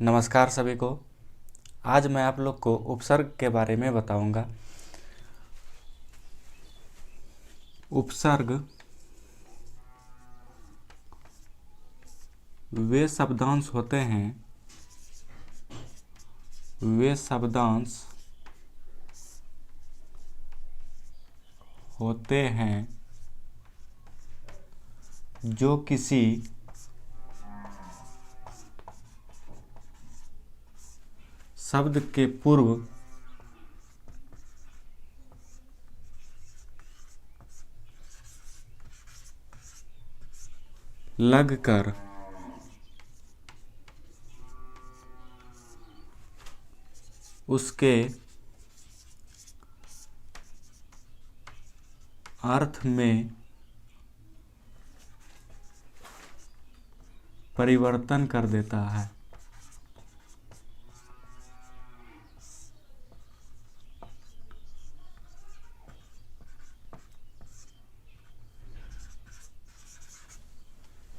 नमस्कार सभी को। आज मैं आप लोग को उपसर्ग के बारे में बताऊंगा। उपसर्ग वे शब्दांश होते हैं जो किसी शब्द के पूर्व लगकर उसके अर्थ में परिवर्तन कर देता है।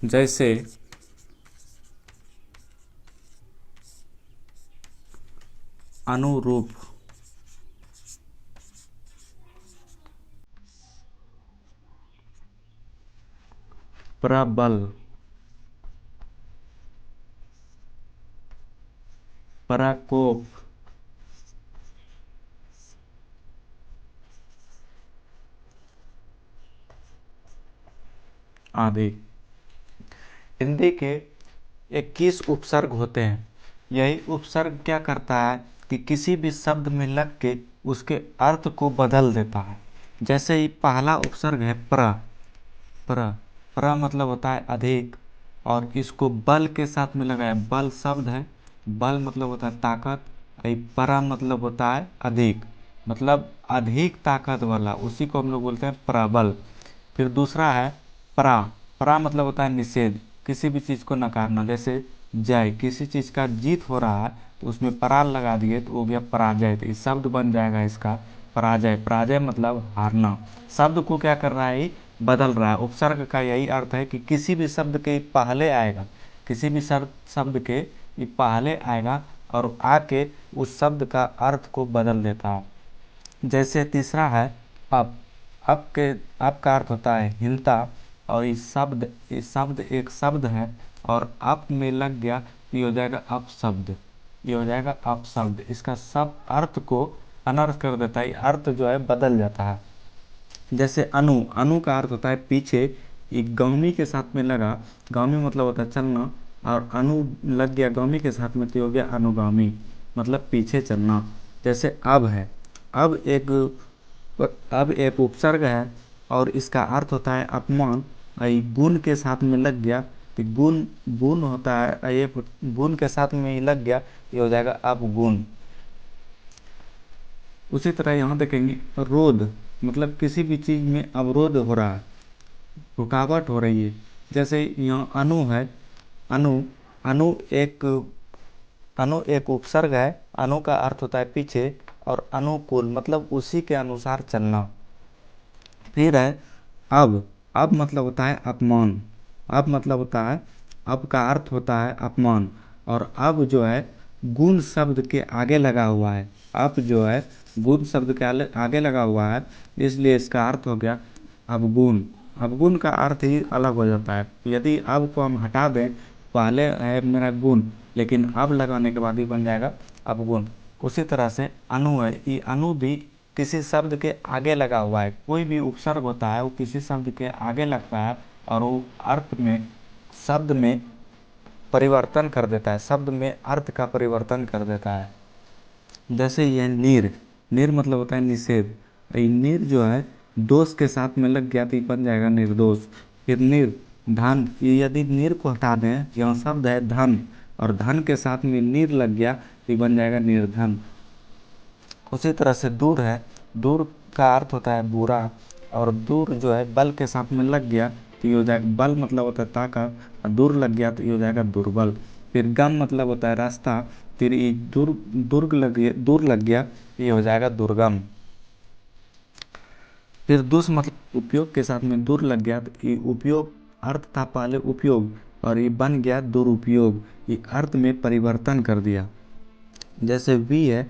जैसे अनुरूप, प्रबल, प्रकोप, आदि। हिंदी के 21 उपसर्ग होते हैं। यही उपसर्ग क्या करता है कि किसी भी शब्द में लग के उसके अर्थ को बदल देता है। जैसे ही पहला उपसर्ग है प्र। प्र प्र मतलब होता है अधिक, और इसको बल के साथ में लगाया। बल शब्द है, बल मतलब होता है ताकत, परा मतलब होता है अधिक, मतलब अधिक ताकत वाला, उसी को हम लोग बोलते हैं प्रबल। फिर दूसरा है परा। परा मतलब होता है निषेध, किसी भी चीज़ को नकारना। जैसे जय, किसी चीज़ का जीत हो रहा है तो उसमें पराल लगा दिए तो वो गया पराजय, तो इस शब्द बन जाएगा इसका पराजय। पराजय मतलब हारना। शब्द को क्या कर रहा है, बदल रहा है। उपसर्ग का यही अर्थ है कि किसी भी शब्द के पहले आएगा, किसी भी शब्द के ये पहले आएगा और आके उस शब्द का अर्थ को बदल देता है। जैसे तीसरा है अप। अप का अर्थ होता है हीनता, और इस शब्द एक शब्द है और अप में लग गया तो ये हो जाएगा अपशब्द। ये हो जाएगा अपशब्द, इसका सब अर्थ को अनर्थ कर देता है, अर्थ जो है बदल जाता है। जैसे अनु। अनु का अर्थ होता है पीछे, एक गौमी के साथ में लगा। गौमी मतलब होता है चलना, और अनु लग गया गौमी के साथ में तो हो गया अनुगामी, मतलब पीछे चलना। जैसे अब है। अब एक अब एक उपसर्ग है और इसका अर्थ होता है अपमान। गुण के साथ में लग गया तो गुण गुण होता है, ये गुण के साथ में ही लग गया, ये हो जाएगा अपगुण। उसी तरह यहाँ देखेंगे रोध, मतलब किसी भी चीज़ में अवरोध हो रहा है, रुकावट हो रही है। जैसे यहाँ अनु है। अनु अनु एक अनु एक उपसर्ग है। अनु का अर्थ होता है पीछे, और अनुकूल मतलब उसी के अनुसार चलना। फिर है अब। अब मतलब होता है अपमान। अब मतलब होता है, अब का अर्थ होता है अपमान, और अब जो है गुण शब्द के आगे लगा हुआ है। अब जो है गुण शब्द के आगे लगा हुआ है, इसलिए इसका अर्थ हो गया अवगुण। अवगुण का अर्थ ही अलग हो जाता है। यदि अब को हम हटा दें, पहले है मेरा गुण, लेकिन अब लगाने के बाद ही बन जाएगा अवगुण। उसी तरह से अनु है। ये अनु भी किसी शब्द के आगे लगा हुआ है। कोई भी उपसर्ग होता है वो किसी शब्द के आगे लगता है और वो अर्थ में, शब्द में परिवर्तन कर देता है, शब्द में अर्थ का परिवर्तन कर देता है। जैसे ये नीर। नीर मतलब होता है निषेध। ये नीर जो है दोष के साथ में लग गया तो ये बन जाएगा निर्दोष। फिर नीर धन। ये यदि नीर को हटा दें, यह शब्द है धन, और धन के साथ में नीर लग गया तो ये बन जाएगा निर्धन। उसी तरह से दूर है। दूर का अर्थ होता है बुरा, और दूर जो है बल के साथ में लग गया तो ये हो जाएगा, बल मतलब होता है ताकत, और दूर लग गया तो ये हो जाएगा दुर्बल। फिर गम मतलब होता है रास्ता, फिर ये दूर लग गया ये हो जाएगा दुर्गम। फिर दुष् मतलब उपयोग के साथ में दूर लग गया तो ये उपयोग, अर्थ था पहले उपयोग, और ये बन गया दुरुपयोग, ये अर्थ में परिवर्तन कर दिया। जैसे वी है,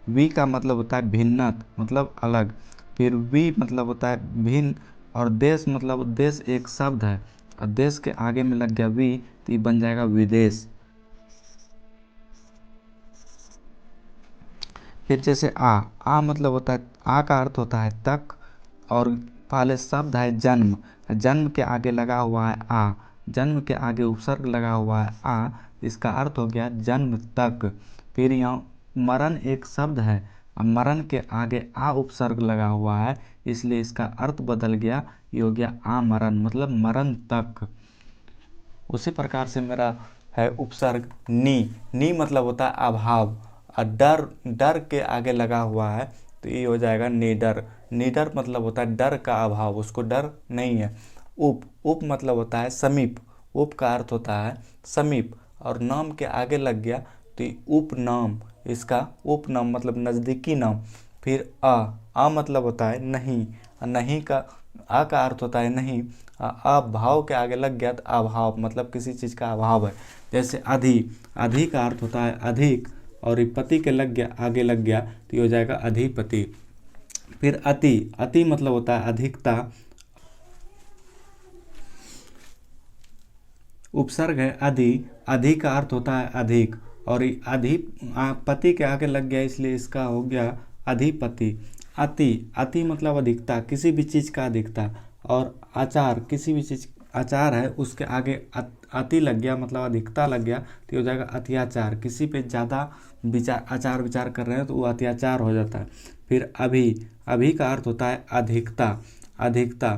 वी का मतलब होता है भिन्नत, मतलब अलग। फिर वी मतलब होता है भिन्न। और देश मतलब देश एक शब्द है और देश के आगे में लग गया वी तो ये बन जाएगा विदेश। फिर जैसे आ मतलब होता है, आ का अर्थ होता है तक। और पहले शब्द है जन्म, जन्म के आगे लगा हुआ है आ, जन्म के आगे उपसर्ग लगा हुआ है आ, इसका अर्थ हो गया जन्म तक। फिर यहाँ मरण एक शब्द है और मरण के आगे आ उपसर्ग लगा हुआ है, इसलिए इसका अर्थ बदल गया, ये हो गया आ मरण, मतलब मरण तक। उसी प्रकार से मेरा है उपसर्ग नी मतलब होता है अभाव। और डर, डर के आगे लगा हुआ है तो ये हो जाएगा निडर। निडर मतलब होता है डर का अभाव, उसको डर नहीं है। उप मतलब होता है समीप, उप का अर्थ होता है समीप। और नाम के आगे लग गया तो ये उपनाम, इसका उपनाम मतलब नज़दीकी नाम। फिर आ मतलब होता है नहीं, नहीं का आ का अर्थ होता है नहीं। अभाव के आगे लग गया तो अभाव मतलब किसी चीज़ का अभाव है। जैसे अधि का अर्थ होता है अधिक, और पति के लग गया आगे लग गया तो ये हो जाएगा अधिपति। फिर अति मतलब होता है अधिकता। उपसर्ग है अधि का अर्थ होता है अधिक, और पति के आगे लग गया इसलिए इसका हो गया अधिपति। अति मतलब अधिकता, किसी भी चीज़ का अधिकता। और आचार, किसी भी चीज़ आचार है उसके आगे अति लग गया मतलब अधिकता लग गया तो हो जाएगा अत्याचार। किसी पे ज़्यादा आचार विचार कर रहे हैं तो वो अत्याचार हो जाता है। फिर अभी का अर्थ होता है अधिकता।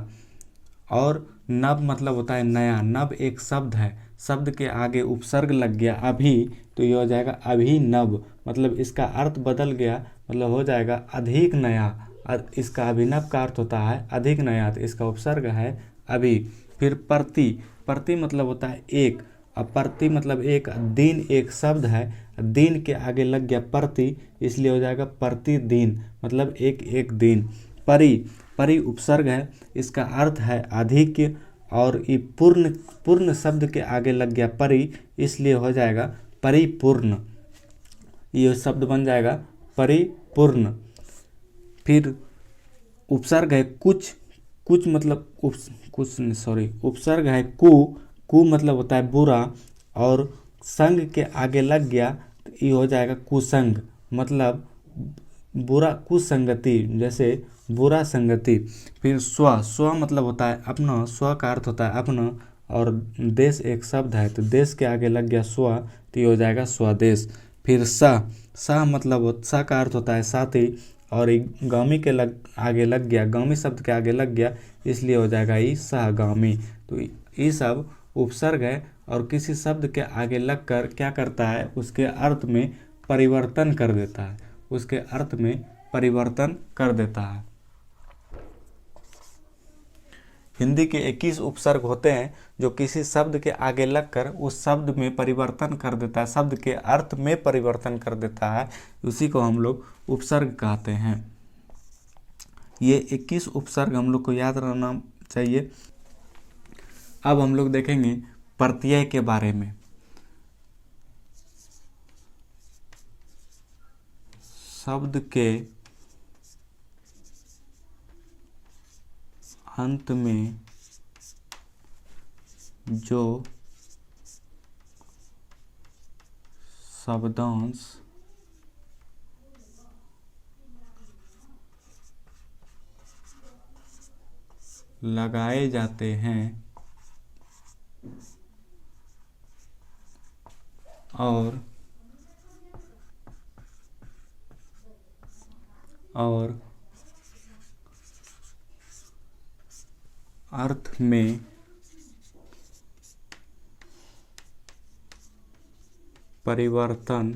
और नव मतलब होता है नया, नव एक शब्द है, शब्द के आगे उपसर्ग लग गया अभी तो ये हो जाएगा अभिनव, मतलब इसका अर्थ बदल गया, मतलब हो जाएगा अधिक नया। इसका अभिनव का अर्थ होता है अधिक नया तो इसका उपसर्ग है अभी। फिर प्रति मतलब होता है एक, अब प्रति मतलब एक, दिन एक शब्द है, दिन के आगे लग गया प्रति इसलिए हो जाएगा प्रतिदिन, मतलब एक दिन। परि उपसर्ग है, इसका अर्थ है अधिक। और ये पूर्ण शब्द के आगे लग गया परि इसलिए हो जाएगा परिपूर्ण, ये शब्द बन जाएगा परिपूर्ण। फिर उपसर्ग है कुछ मतलब उपसर्ग है कु मतलब होता है बुरा, और संग के आगे लग गया तो ये हो जाएगा कुसंग, मतलब बुरा, कुसंगति, जैसे बुरा संगति। फिर स्व मतलब होता है अपना, स्व का अर्थ होता है अपना। और देश एक शब्द है तो देश के आगे लग गया स्व तो ये हो जाएगा स्वदेश। फिर सा मतलब सा का अर्थ होता है साथी, और गामी के आगे लग गया, गामी शब्द के आगे लग गया इसलिए हो जाएगा ये सहगामी। तो ये सब उपसर्ग है और किसी शब्द के आगे लगकर क्या करता है, उसके अर्थ में परिवर्तन कर देता है, उसके अर्थ में परिवर्तन कर देता है। हिंदी के 21 उपसर्ग होते हैं जो किसी शब्द के आगे लगकर उस शब्द में परिवर्तन कर देता है, शब्द के अर्थ में परिवर्तन कर देता है, उसी को हम लोग उपसर्ग कहते हैं। ये 21 उपसर्ग हम लोग को याद रहना चाहिए। अब हम लोग देखेंगे प्रत्यय के बारे में। शब्द के अंत में जो शब्दांश लगाए जाते हैं और अर्थ में परिवर्तन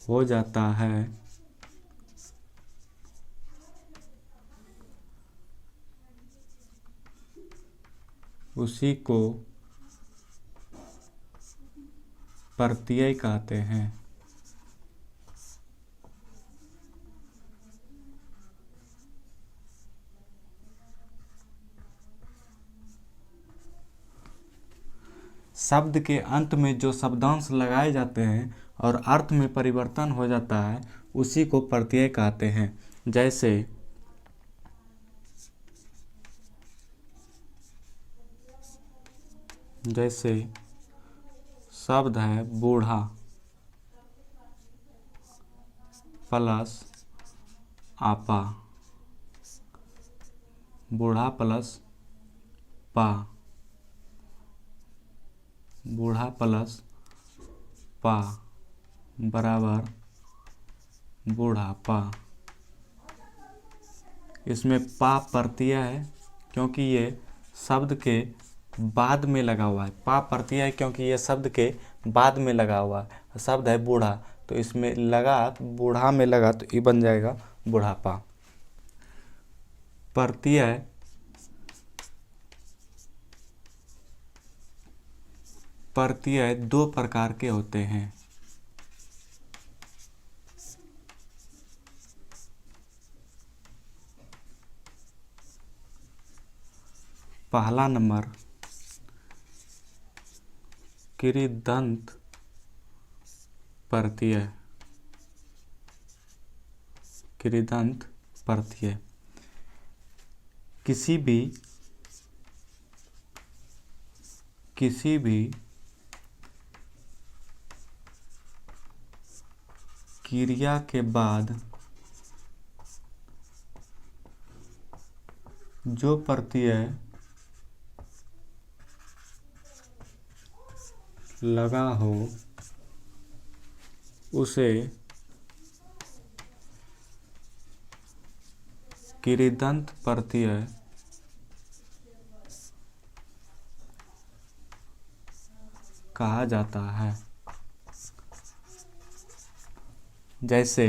हो जाता है उसी को प्रत्यय कहते हैं। शब्द के अंत में जो शब्दांश लगाए जाते हैं और अर्थ में परिवर्तन हो जाता है उसी को प्रत्यय कहते हैं। जैसे शब्द है बूढ़ा प्लस आपा, बूढ़ा प्लस पा, बूढ़ा प्लस पा बराबर बूढ़ापा। इसमें पा प्रत्यय है क्योंकि ये शब्द के बाद में लगा हुआ है। पा प्रत्यय है क्योंकि ये शब्द के बाद में लगा हुआ है। शब्द है बूढ़ा तो इसमें लगा, बूढ़ा में लगा तो ये बन जाएगा बूढ़ापा। प्रत्यय दो प्रकार के होते हैं। पहला नंबर कृदंत प्रत्यय। कृदंत प्रत्यय किसी भी क्रिया के बाद जो प्रत्यय लगा हो उसे कृदंत प्रत्यय कहा जाता है। जैसे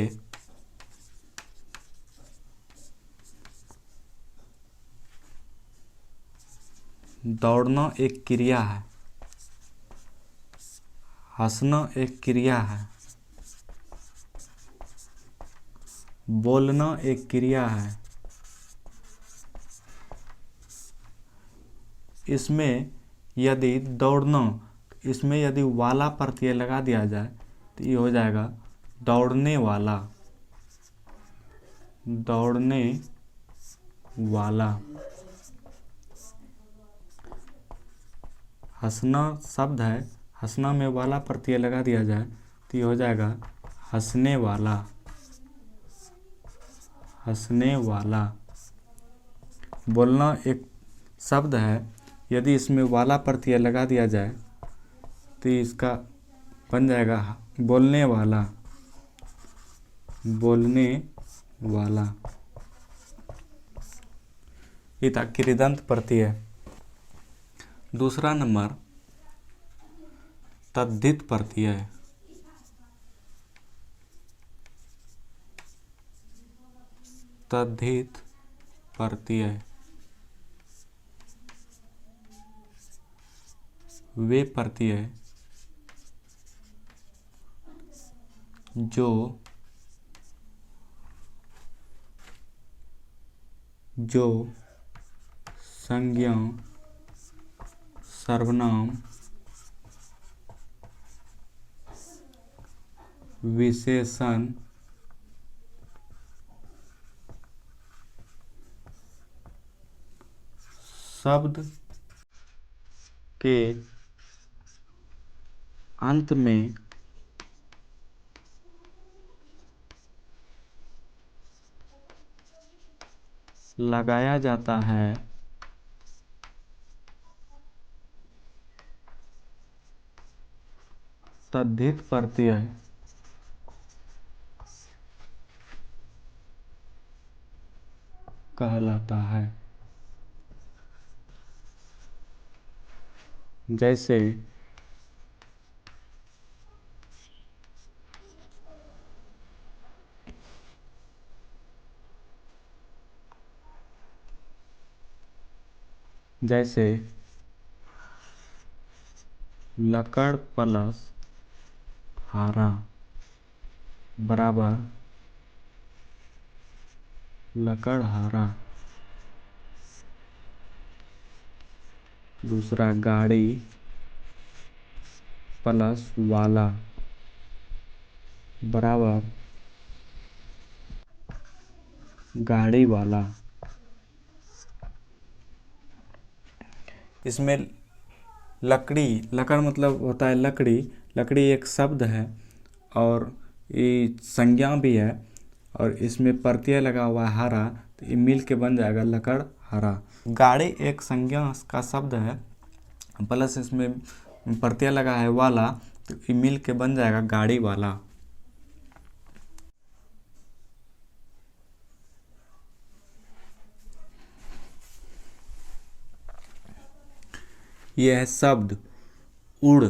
दौड़ना एक क्रिया है, हंसना एक क्रिया है, बोलना एक क्रिया है। इसमें यदि दौड़ना, इसमें यदि वाला प्रत्यय लगा दिया जाए तो ये हो जाएगा दौड़ने वाला। दौड़ने वाला। हंसना शब्द है, हंसना में वाला प्रत्यय लगा दिया जाए तो ये हो जाएगा हंसने वाला। हंसने वाला। बोलना एक शब्द है, यदि इसमें वाला प्रत्यय लगा दिया जाए तो इसका बन जाएगा बोलने वाला। बोलने वाला। ये था कृदंत प्रत्यय। दूसरा नंबर तद्धित प्रत्यय। तद्धित प्रत्यय वे प्रत्यय जो संज्ञा, सर्वनाम, विशेषण, शब्द के अंत में लगाया जाता है तद्धित प्रत्यय कहलाता है। जैसे लकड़ प्लस हारा बराबर लकड़हारा। दूसरा गाड़ी प्लस वाला बराबर गाड़ी वाला। इसमें लकड़ी, लकड़ मतलब होता है लकड़ी, लकड़ी एक शब्द है और ये संज्ञा भी है, और इसमें प्रत्यय लगा हुआ है हरा, तो ये मिल के बन जाएगा लकड़ हरा। गाड़ी एक संज्ञा का शब्द है प्लस इसमें प्रत्यय लगा है वाला, तो ये मिल के बन जाएगा गाड़ी वाला। यह है शब्द उड़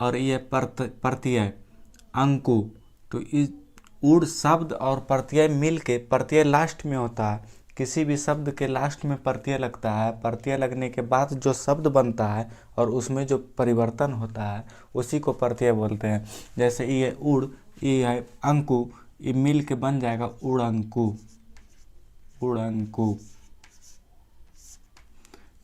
और यह प्रत्यय अंकु। तो इस उड़ शब्द और प्रत्यय मिल के, प्रत्यय लास्ट में होता है, किसी भी शब्द के लास्ट में प्रत्यय लगता है, प्रत्यय लगने के बाद जो शब्द बनता है और उसमें जो परिवर्तन होता है उसी को प्रत्यय बोलते हैं। जैसे ये उड़, ये है अंकु, ये मिल के बन जाएगा उड़ंकु, उड़ंकु।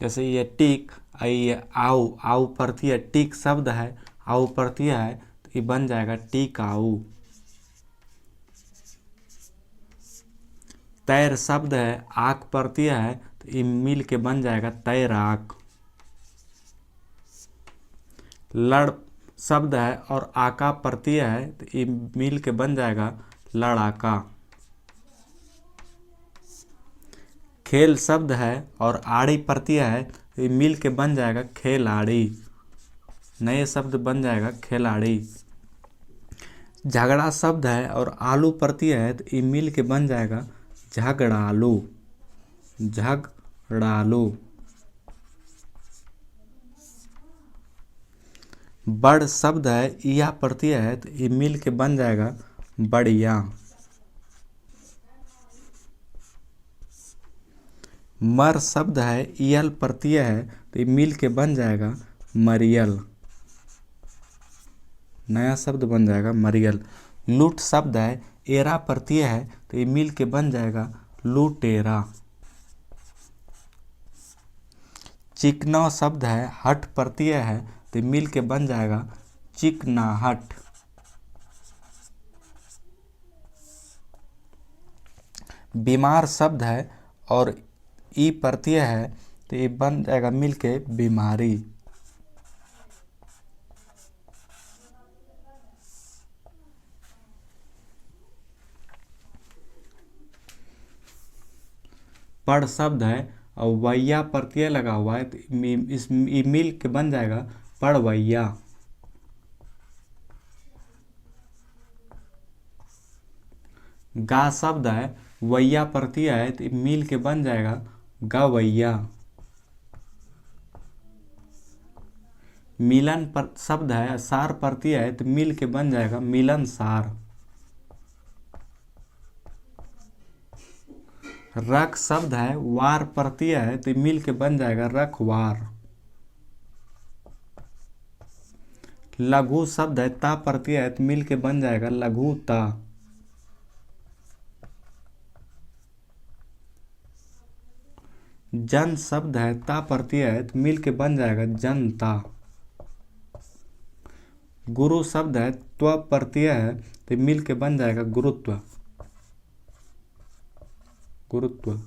जैसे ये टिक, ये आऊ, आऊ प्रत्यय, टिक शब्द है, आऊ प्रत्यय है, तो ये बन जाएगा टिकाऊ। तैर शब्द है, आक प्रत्यय है, तो ये मिल के बन जाएगा तैराक। लड़ शब्द है और आका प्रत्यय है, तो ये मिल के बन जाएगा लड़ाका। खेल शब्द है और आड़ी प्रत्यय है, तो ये मिल के बन जाएगा खेलाड़ी, नए शब्द बन जाएगा खिलाड़ी। झगड़ा शब्द है और आलू प्रत्यय है, तो ये मिल के बन जाएगा झगड़ालू, झगड़ालू। बड़ शब्द है, या प्रत्यय है, तो ये मिल के बन जाएगा बढ़िया। मर शब्द है, यल प्रत्यय है, तो ये मिल के बन जाएगा मरियल, नया शब्द बन जाएगा मरियल। लूट शब्द है, एरा प्रत्यय है, तो ये मिल के बन जाएगा लुटेरा। चिकना शब्द है, हट प्रत्यय है, तो मिल के बन जाएगा चिकनाहट। बीमार शब्द है और ई प्रत्यय है, तो ये बन जाएगा मिल के बीमारी। पढ़ शब्द है और वैया प्रत्यय लगा हुआ है, तो इस मिल के बन जाएगा पढ़वैया। गा शब्द है, वैया प्रत्यय है, तो मिल के बन जाएगा गवैया। मिलन शब्द है, सार प्रत्यय है, तो मिल के बन जाएगा मिलनसार। रख शब्द है, वार प्रत्यय है, तो मिल के बन जाएगा रखवार। लघु शब्द है, ता प्रत्यय है, तो मिल के बन जाएगा लघुता। जन शब्द है, ता प्रत्यय है, तो मिल के बन जाएगा जनता। गुरु शब्द है, त्व प्रत्यय है, तो मिल के बन जाएगा गुरुत्व, गुरुत्व।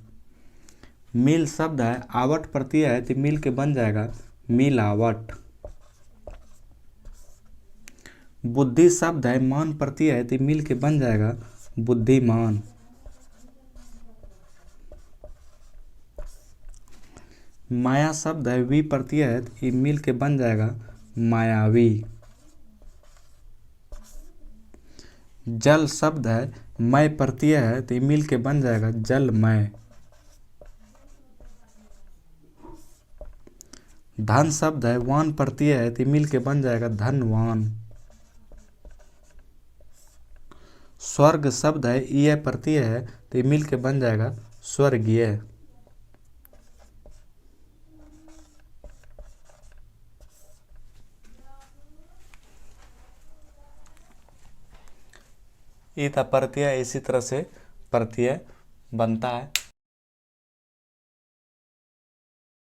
मिल शब्द है, आवट प्रत्यय है, तो मिल के बन जाएगा मिलावट। बुद्धि शब्द है, मान प्रत्यय है, तो मिल के बन जाएगा बुद्धिमान। माया शब्द है, वी प्रत्यय है, तो मिल के बन जाएगा मायावी। जल शब्द है, मय प्रत्यय है, तो मिल के बन जाएगा जलमय। धन शब्द है, वान प्रत्यय है, तो मिल के बन जाएगा धनवान। स्वर्ग शब्द है, ईय प्रत्यय है, तो मिल के बन जाएगा स्वर्गीय। ये था प्रत्यय, इसी तरह से प्रत्यय बनता है।